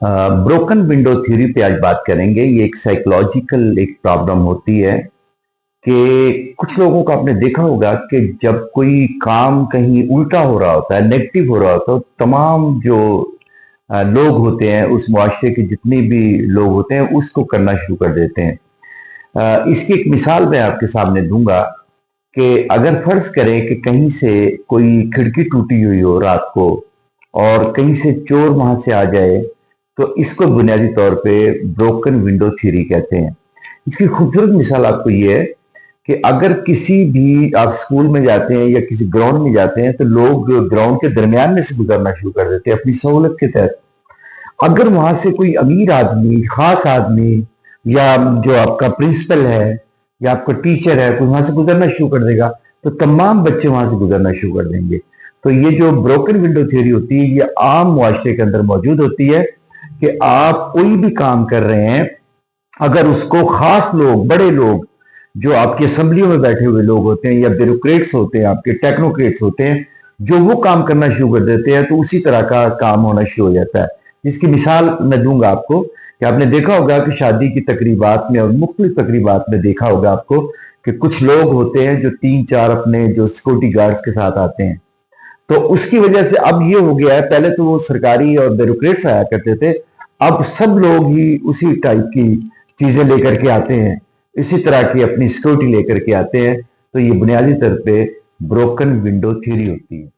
Broken window theory पे आज बात करेंगे। ये एक साइकोलॉजिकल एक प्रॉब्लम होती है कि कुछ लोगों को आपने देखा होगा कि जब कोई काम कहीं उल्टा हो रहा होता है, नेगेटिव हो रहा होता है, तो तमाम जो लोग होते हैं, उस मुआशरे के जितने भी लोग होते हैं, उसको करना शुरू कर देते हैं। इसकी एक मिसाल मैं आपके सामने दूंगा कि अगर फर्ज करें कि कहीं से कोई खिड़की टूटी हुई हो रात को और कहीं से चोर वहां से आ जाए, तो इसको बुनियादी तौर पे ब्रोकन विंडो थ्योरी कहते हैं। इसकी खूबसूरत मिसाल आपको ये है कि अगर किसी भी आप स्कूल में जाते हैं या किसी ग्राउंड में जाते हैं, तो लोग ग्राउंड के दरमियान में से गुजरना शुरू कर देते हैं अपनी सहूलत के तहत। अगर वहां से कोई अमीर आदमी, खास आदमी, या जो आपका प्रिंसिपल है या आपका टीचर है, कोई वहां से गुजरना शुरू कर देगा, तो तमाम बच्चे वहां से गुजरना शुरू कर देंगे। तो ये जो ब्रोकन विंडो थ्योरी होती है, ये आम मुआशरे के अंदर मौजूद होती है कि आप कोई भी काम कर रहे हैं, अगर उसको खास लोग, बड़े लोग, जो आपकी असेंबलियों में बैठे हुए लोग होते हैं या ब्यूरोक्रेट्स होते हैं, आपके टेक्नोक्रेट्स होते हैं, जो वो काम करना शुरू कर देते हैं, तो उसी तरह का काम होना शुरू हो जाता है। इसकी मिसाल मैं दूंगा आपको कि आपने देखा होगा कि शादी की तकरीबात में और मुख्तलिफ तकरीबात में देखा होगा आपको कि कुछ लोग होते हैं जो 3-4 अपने जो सिक्योरिटी गार्ड्स के साथ आते हैं। तो उसकी वजह से अब ये हो गया है, पहले तो वो सरकारी और ब्यूरोक्रेट्स आया करते थे, अब सब लोग ही उसी टाइप की चीजें लेकर के आते हैं, इसी तरह की अपनी सिक्योरिटी लेकर के आते हैं। तो ये बुनियादी तौर पे ब्रोकन विंडो थ्योरी होती है।